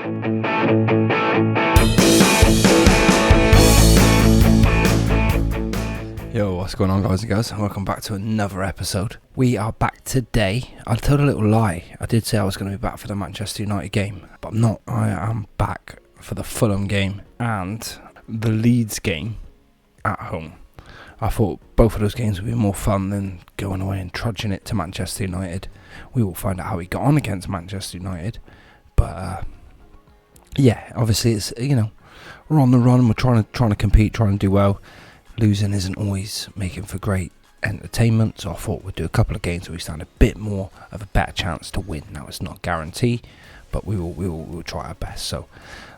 Yo, what's going on, guys and girls? Welcome back to another episode. We are back today. I told a little lie. I did say I was going to be back for the Manchester United game, but I'm not. I am back for the Fulham game and the Leeds game at home. I thought both of those games would be more fun than going away and trudging it to Manchester United. We will find out how we got on against Manchester United, but yeah, obviously it's, we're on the run. We're trying to compete, trying to do well. Losing isn't always making for great entertainment, so I thought we'd do a couple of games where we stand a bit more of a better chance to win. Now, it's not a guarantee, but we'll try our best. So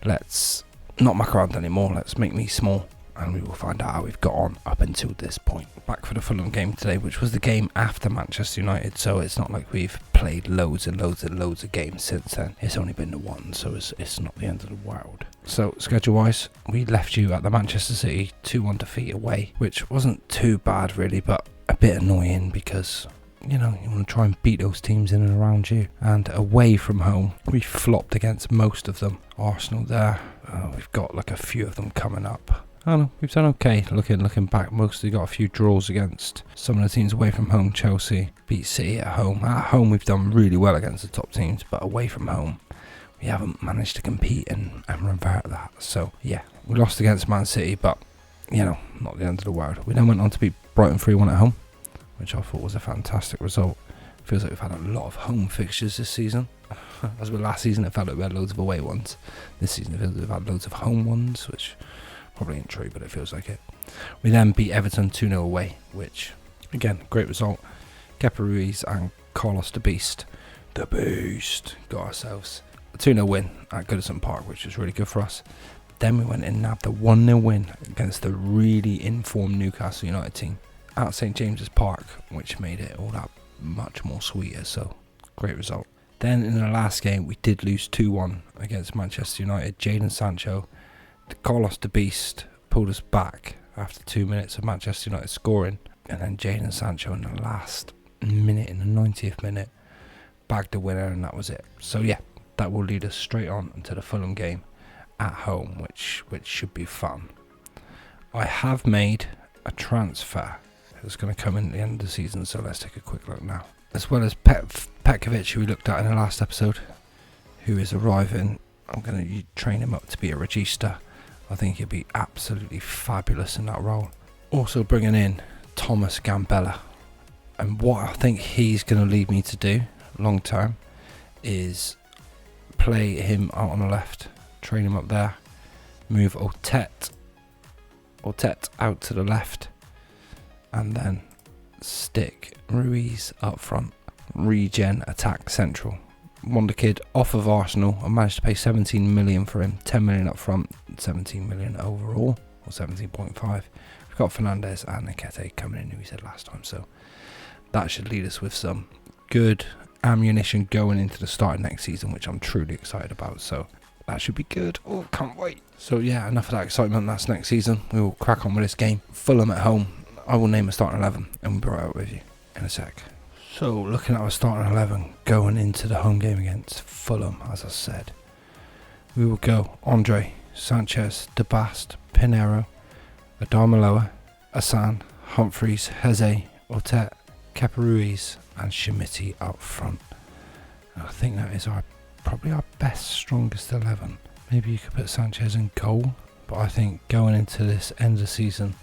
let's not muck around anymore. Let's make me small, and we will find out how we've got on up until this point. Back for the Fulham game today, which was the game after Manchester United, so it's not like we've played loads and loads and loads of games since then. It's only been the one, so it's not the end of the world. So, schedule-wise, we left you at the Manchester City 2-1 defeat away, which wasn't too bad really, but a bit annoying because, you want to try and beat those teams in and around you. And away from home, we flopped against most of them. Arsenal there, we've got like a few of them coming up. I don't know, we've done okay looking back. Mostly got a few draws against some of the teams away from home. Chelsea beat City at home. At home, we've done really well against the top teams, but away from home, we haven't managed to compete and revert that. So, yeah, we lost against Man City, but, not the end of the world. We then went on to beat Brighton 3-1 at home, which I thought was a fantastic result. Feels like we've had a lot of home fixtures this season. As with last season, it felt like we had loads of away ones. This season, it feels like we've had loads of home ones, which probably ain't true, but it feels like it. We then beat Everton 2-0 away, which, again, great result. Kepa Ruiz and Carlos the Beast, got ourselves a 2-0 win at Goodison Park, which was really good for us. Then we went in and nabbed a 1-0 win against the really informed Newcastle United team at St James's Park, which made it all that much more sweeter, so great result. Then in the last game, we did lose 2-1 against Manchester United. Jadon Sancho, Carlos the Beast, pulled us back after 2 minutes of Manchester United scoring, and then Jadon Sancho in the last minute, in the 90th minute, bagged the winner, and that was it. So yeah, that will lead us straight on into the Fulham game at home, which should be fun. I have made a transfer that's going to come in at the end of the season, so let's take a quick look now. As well as Petkovic, who we looked at in the last episode, who is arriving. I'm going to train him up to be a regista. I think he'll be absolutely fabulous in that role. Also bringing in Thomas Gambella. And what I think he's going to lead me to do long term is play him out on the left, train him up there, move Otet out to the left, and then stick Ruiz up front, regen attack central. Wonder kid off of Arsenal. I managed to pay 17 million for him, 10 million up front, 17 million overall, or 17.5. We've got Fernandes and Nketiah coming in, who we said last time, so that should lead us with some good ammunition going into the start of next season, which I'm truly excited about, so that should be good. Oh, can't wait. So yeah, enough of that excitement. That's next season. We will crack on with this game. Fulham at home. I will name a starting 11 and we'll be right out with you in a sec. So looking at our starting 11 going into the home game against Fulham, as I said, we will go Andre, Sanchez, De Bast, Pinero, Adama, Asan, Humphreys, Heze, Otet, Kepa Ruiz and Schmitti up front. And I think that is probably our best, strongest 11. Maybe you could put Sanchez in goal, but I think going into this end of the season,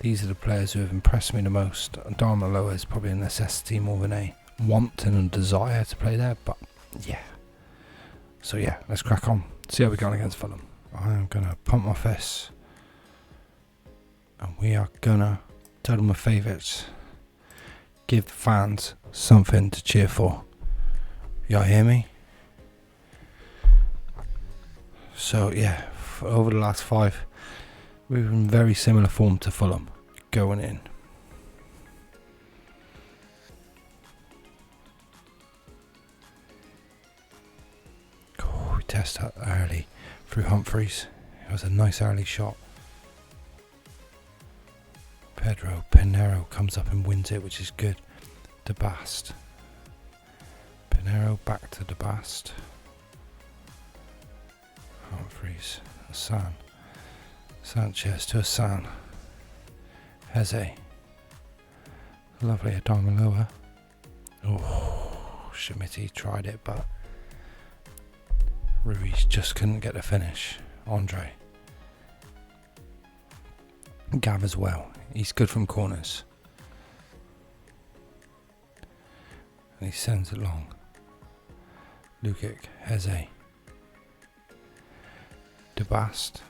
these are the players who have impressed me the most. Adama is probably a necessity more than a want and a desire to play there, but yeah. So yeah, let's crack on. See how we go against Fulham. I am going to pump my fists and we are going to tell them my favourites. Give the fans something to cheer for. Y'all hear me? So yeah, over the last 5, we've been in very similar form to Fulham going in. Oh, we test that early through Humphreys. It was a nice early shot. Pedro Pinero comes up and wins it, which is good. De Bast. Pinero back to De Bast. Ruiz, Hassan, Sanchez to Hassan, Heze, lovely Adama lower. Oh, Schmidt tried it, but Ruiz just couldn't get the finish. Andre. Gav as well. He's good from corners. And he sends it long. Lukic, Heze. De Bast.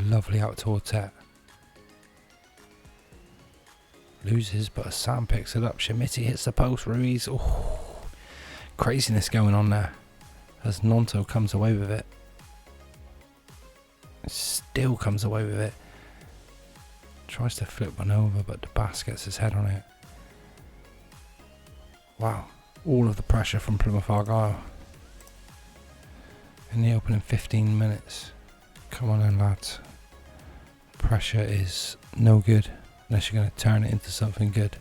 Lovely out to Ortet. Loses, but Hassan picks it up. Schmidt hits the post. Ruiz. Oh, craziness going on there. As Nonto comes away with it. Still comes away with it. Tries to flip one over, but De Bast gets his head on it. Wow. All of the pressure from Plymouth Argyle. In the opening 15 minutes. Come on then, lads. Pressure is no good unless you're going to turn it into something good.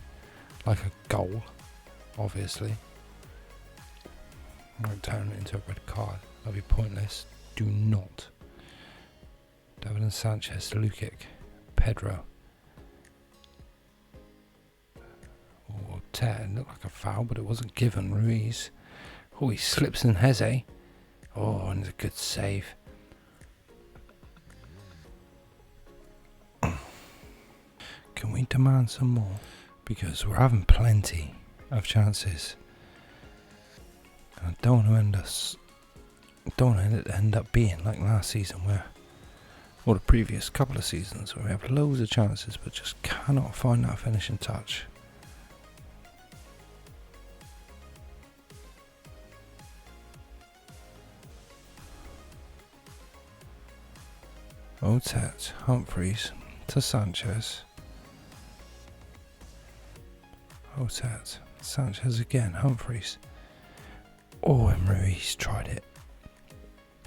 Like a goal, obviously. I'm going to turn it into a red card. That'll be pointless. Do not. David Sanchez, Lukic, Pedro. Oh, Ted, looked like a foul, but it wasn't given. Ruiz. Oh, he slips in Heze. Oh, and it's a good save. Can we demand some more? Because we're having plenty of chances. And I don't want to end up being like last season or the previous couple of seasons where we have loads of chances but just cannot find that finishing touch. Otet, Humphreys to Sanchez. Otet, Sanchez again, Humphreys. Oh, and Ruiz tried it.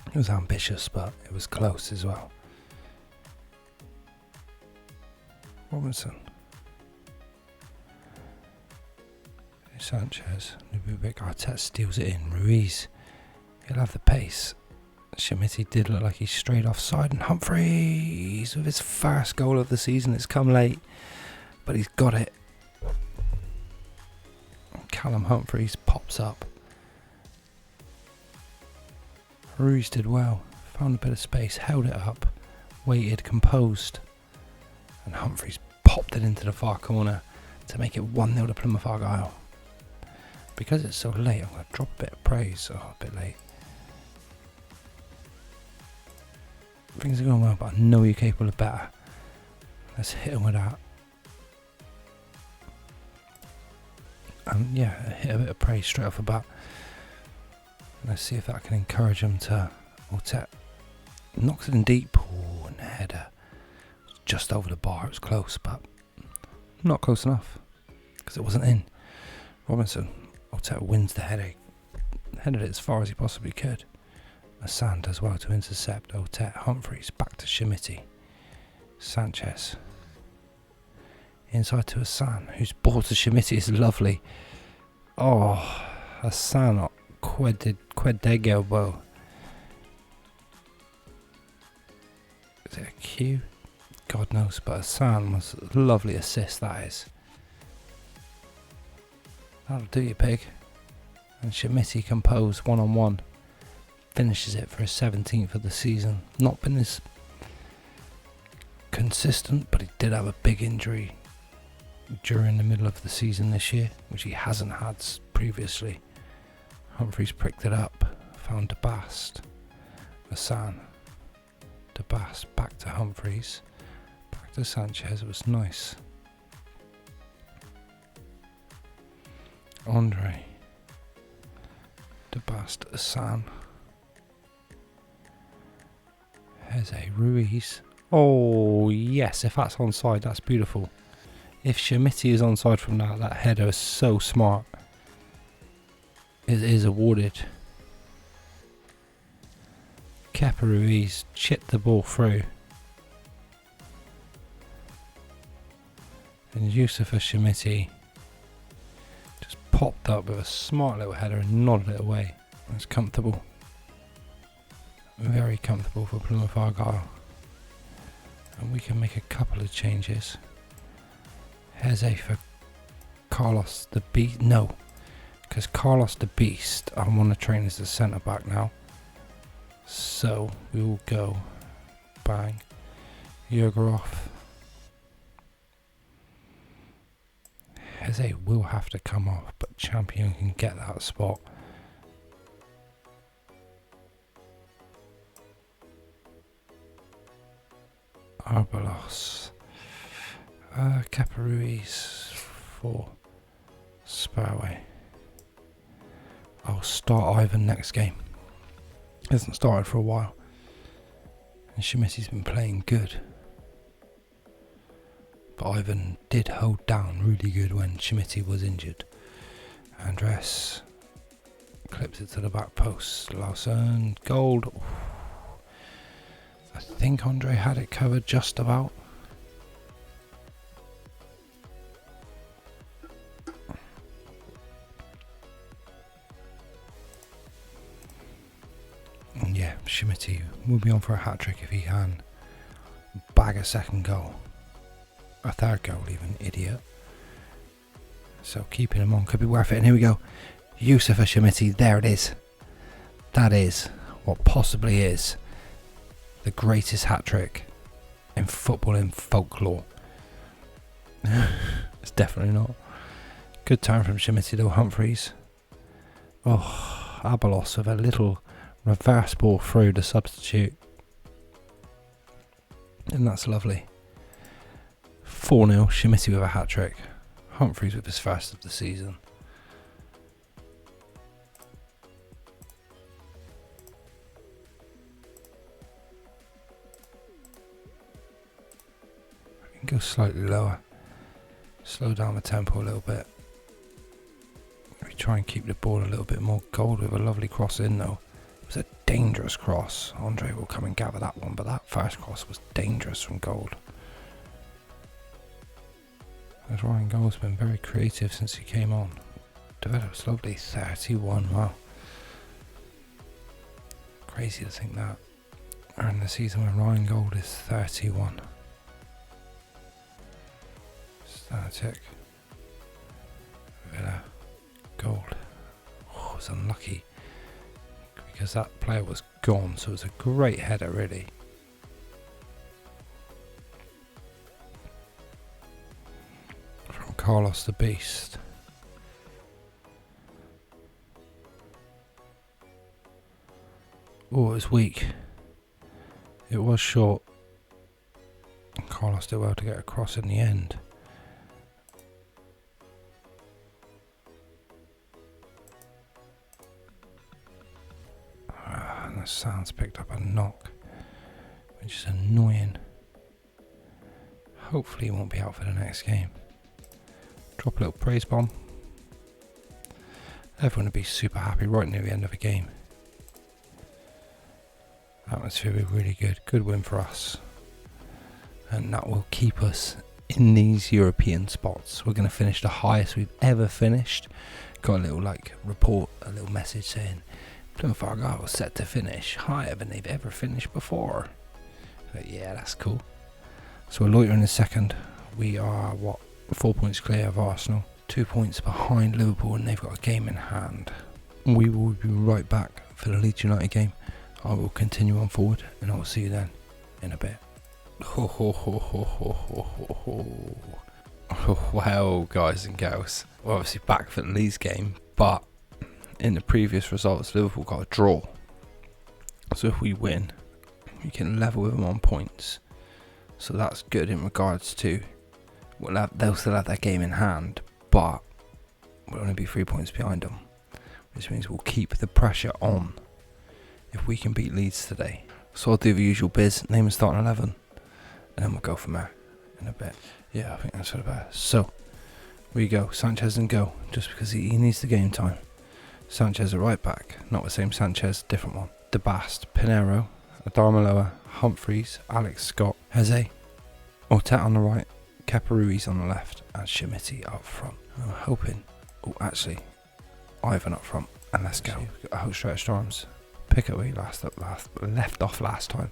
It was ambitious, but it was close as well. Robinson. Sanchez. Lububic. Arteta steals it in. Ruiz. He'll have the pace. Schmidt did look like he's straight offside. And Humphreys with his first goal of the season. It's come late, but he's got it. Callum Humphreys pops up. Ruiz did well. Found a bit of space. Held it up. Waited. Composed. And Humphreys popped it into the far corner to make it 1-0 to Plymouth Argyle. Because it's so late, I'm going to drop a bit of praise. Oh, a bit late. Things are going well, but I know you're capable of better. Let's hit him with that. And yeah, hit a bit of praise straight off the bat. Let's see if that can encourage him to... Ortet knocks it in deep. Oh, and the header. Just over the bar, it was close, but not close enough because it wasn't in. Robinson, Ortet wins the header, headed it as far as he possibly could. Hassan as well to intercept. Ortet, Humphreys back to Schmidt. Sanchez inside to Hassan, whose ball to Schmidt is lovely. Oh, Hassan Quedego. Is it a Q? God knows, but Hassan was a lovely assist, that is. That'll do you, pig. And Schmidt composed 1-on-1. Finishes it for his 17th of the season. Not been as consistent, but he did have a big injury during the middle of the season this year, which he hasn't had previously. Humphreys pricked it up, found De Bast. Hassan. De Bast back to Humphreys. To Sanchez, it was nice. Andre. De Bast, Hassan. Heze, Ruiz. Oh yes, if that's onside, that's beautiful. If Schmidt is onside from that header is so smart. It is awarded. Kepa Ruiz chipped the ball through. And Yusufa Schmidt just popped up with a smart little header and nodded it away. It's comfortable. very comfortable for Plymouth Argyle. And we can make a couple of changes. Heze for Carlos the Beast. No, because Carlos the Beast, I want to train as a centre back now. So we will go bang. Yerger off. Heze will have to come off, but Champion can get that spot. Arbelos. Caparuiz for Sparway. I'll start Ivan next game. Hasn't started for a while. And Schmitty's been playing good. But Ivan did hold down really good when Schmitty was injured. Andres clips it to the back post. Lawson, gold. Ooh. I think Andre had it covered just about. And yeah, Schmitty will be on for a hat-trick if he can bag a second goal. A third goal even, idiot. So keeping him on could be worth it. And here we go. Yusufa Schmitty, there it is. That is what possibly is the greatest hat-trick in football in folklore. It's definitely not. Good time from Schmitty though. Humphreys. Oh, Abelos with a little reverse ball through the substitute. And that's lovely. 4-0, Schmitty with a hat-trick. Humphreys with his first of the season. Go slightly lower, slow down the tempo a little bit. We try and keep the ball a little bit more gold with a lovely cross in though. It was a dangerous cross. Andre will come and gather that one, but that first cross was dangerous from gold. As Ryan Gold's been very creative since he came on. Develops lovely, 31, wow. Crazy to think that. And the season when Ryan Gold is 31. Static. Villa. Gold. Oh, it was unlucky. Because that player was gone, so it was a great header really. From Carlos the Beast. Oh, it was weak. It was short. And Carlos did well to get across in the end. And the sounds picked up a knock, which is annoying. Hopefully he won't be out for the next game. Drop a little praise bomb. Everyone will be super happy right near the end of a game. Atmosphere will be really good. Good win for us. And that will keep us in these European spots. We're going to finish the highest we've ever finished. Got a little report, a little message saying Plymouth Argyle was set to finish higher than they've ever finished before. But yeah, that's cool. So we're loitering in second. We are 4 points clear of Arsenal, 2 points behind Liverpool, and they've got a game in hand. We will be right back for the Leeds United game. I will continue on forward, and I will see you then in a bit. Well, guys and girls, we're obviously back for the Leeds game, but in the previous results, Liverpool got a draw. So if we win, we can level with them on points. So that's good in regards to they'll still have their game in hand, but we'll only be 3 points behind them, which means we'll keep the pressure on if we can beat Leeds today. So I'll do the usual biz, name and starting 11, and then we'll go from there in a bit. Yeah, I think that's for the best. So we go, Sanchez and go, just because he needs the game time. Sanchez a right back, not the same Sanchez, different one. DeBast, Pinero, Adarmaloa, Humphreys, Alex Scott, Heze, Ortet on the right, Caparuiz on the left, and Schmitty up front. I'm hoping, Ivan up front, and let's go. We've got a whole stretched arms. pick up where he left off last time.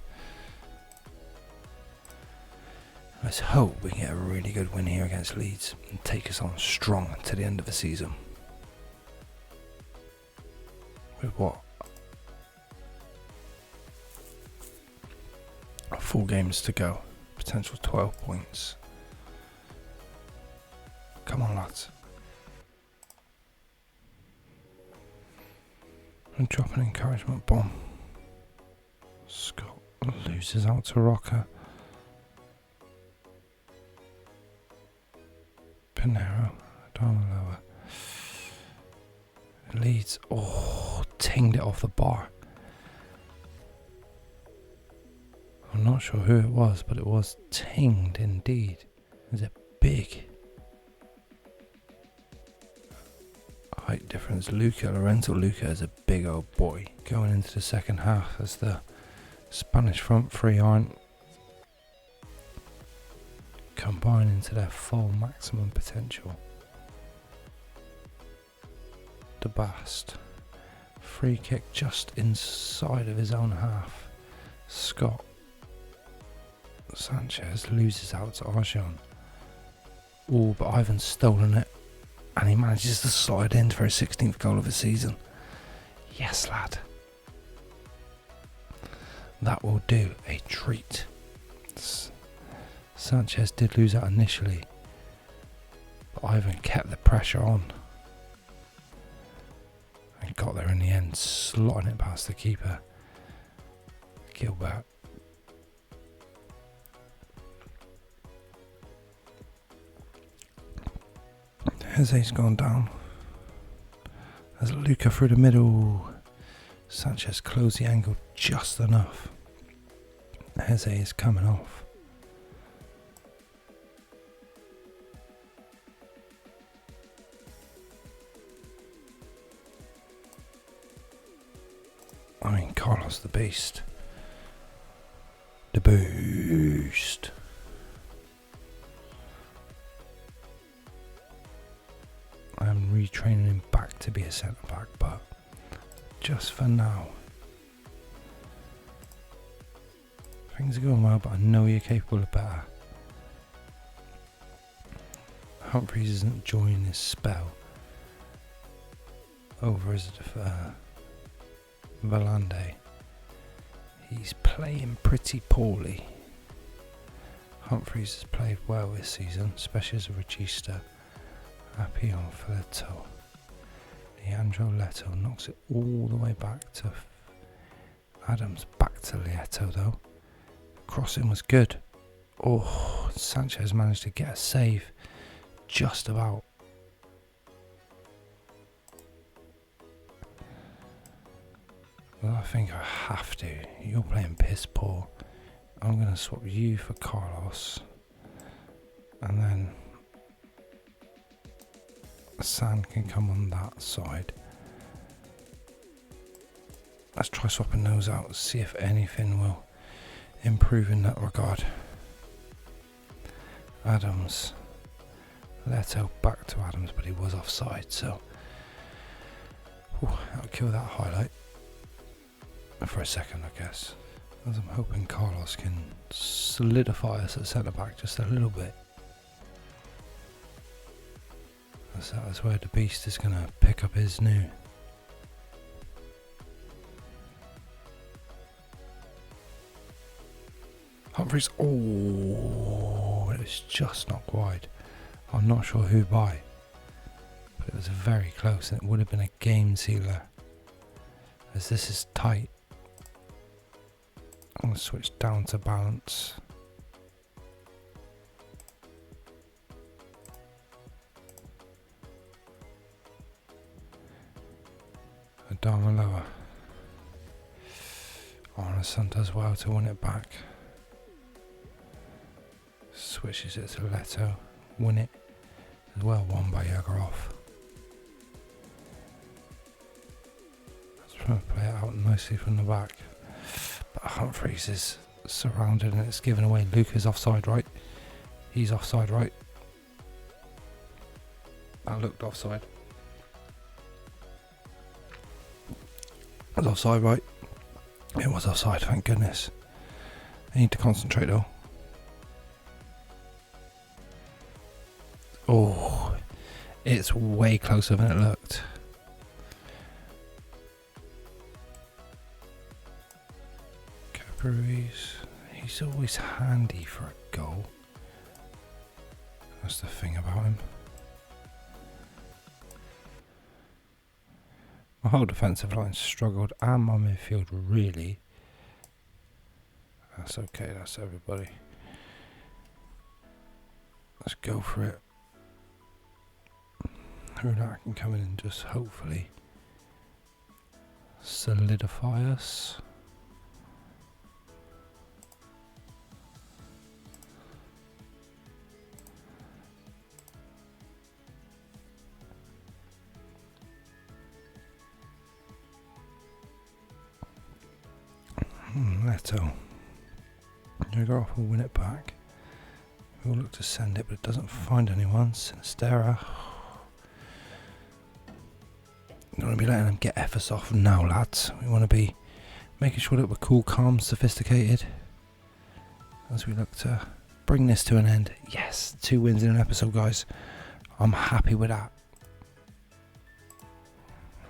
Let's hope we get a really good win here against Leeds and take us on strong to the end of the season. With what? 4 games to go. Potential 12 points. Come on, lads. And drop an encouragement bomb. Scott loses out to Rocker. Pinero, Darmaloa. Leeds, tinged it off the bar. I'm not sure who it was, but it was tinged indeed. There's a big height difference. Lorenzo Luca is a big old boy. Going into the second half as the Spanish front three aren't combining to their full maximum potential. De Bast. Free kick just inside of his own half. Scott. Sanchez loses out to Argyle. But Ivan's stolen it. And he manages to slide in for his 16th goal of the season. Yes, lad. That will do. A treat. Sanchez did lose out initially, but Ivan kept the pressure on and got there in the end, slotting it past the keeper, Gilbert. Jeze's gone down. As Luca through the middle, Sanchez closed the angle just enough. Jeze is coming off. Carlos the Beast. The Boost. I'm retraining him back to be a centre back, but just for now. Things are going well, but I know you're capable of better. Humphreys isn't enjoying his spell over as Valande. He's playing pretty poorly. Humphreys has played well this season, especially as a regista. Happy on Leto. Leandro Leto knocks it all the way back to Adams. Back to Lieto though. Crossing was good. Sanchez managed to get a save. Just about. Well, I think I have to. You're playing piss poor. I'm going to swap you for Carlos. And then San can come on that side. Let's try swapping those out. See if anything will improve in that regard. Adams. Leto back to Adams, but he was offside, so that'll kill that highlight. For a second, I guess, as I'm hoping Carlos can solidify us at centre back just a little bit. As that is where the Beast is going to pick up his new. Humphreys, it was just not wide. I'm not sure who by, but it was very close and it would have been a game sealer. As this is tight. I'm going to switch down to balance. Adama lower. Arneson does well to win it back. Switches it to Leto. Win it. As well won by Yagarov. Let's try to play it out nicely from the back. But Humphreys is surrounded and it's given away. Luca's offside right. He's offside right. That looked offside. That's offside right. It was offside, thank goodness. I need to concentrate though. Oh, it's way closer than it looked. Capri's, he's always handy for a goal. That's the thing about him. My whole defensive line struggled and my midfield really. That's okay, that's everybody. Let's go for it. That can come in and just hopefully solidify us. Leto. You go off and win it back. We'll look to send it, but it doesn't find anyone. Sinistera. We don't want to be letting them get F's off now, lads. We want to be making sure that we're cool, calm, sophisticated as we look to bring this to an end. Yes, 2 wins in an episode, guys. I'm happy with that.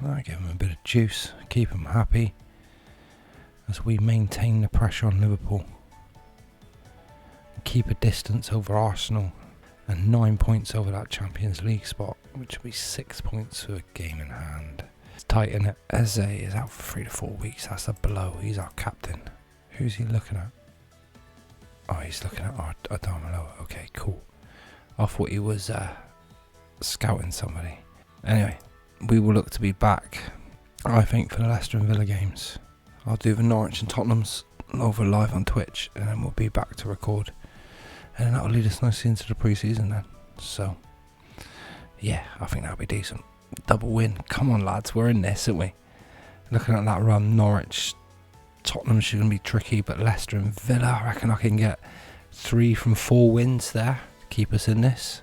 I give them a bit of juice, keep them happy as we maintain the pressure on Liverpool. Keep a distance over Arsenal and 9 points over that Champions League spot, which will be 6 points for a game in hand. It's tight, isn't it? Eze is out for 3 to 4 weeks. That's a blow. He's our captain. Who's he looking at? Oh, he's looking at Adamalo. Okay, cool. I thought he was scouting somebody. Anyway, we will look to be back, I think, for the Leicester and Villa games. I'll do the Norwich and Tottenham's over live on Twitch, and then we'll be back to record. And then that'll lead us nicely into the pre-season then. So, yeah, I think that'll be decent. Double win. Come on, lads, we're in this, aren't we? Looking at that run, Norwich, Tottenham should be tricky, but Leicester and Villa, I reckon I can get 3 from 4 wins there to keep us in this.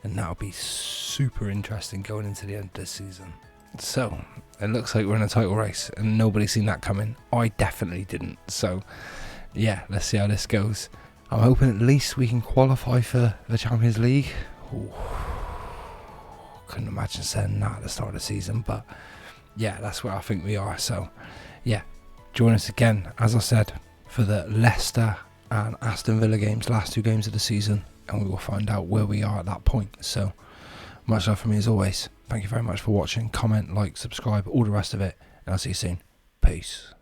And that'll be super interesting going into the end of the season. So, it looks like we're in a title race, and nobody's seen that coming. I definitely didn't. So, yeah, let's see how this goes. I'm hoping at least we can qualify for the Champions League. Ooh, couldn't imagine saying that at the start of the season, but yeah, that's where I think we are. So, yeah, join us again, as I said, for the Leicester and Aston Villa games, last 2 games of the season, and we will find out where we are at that point. So, much love from me as always. Thank you very much for watching. Comment, like, subscribe, all the rest of it, and I'll see you soon. Peace.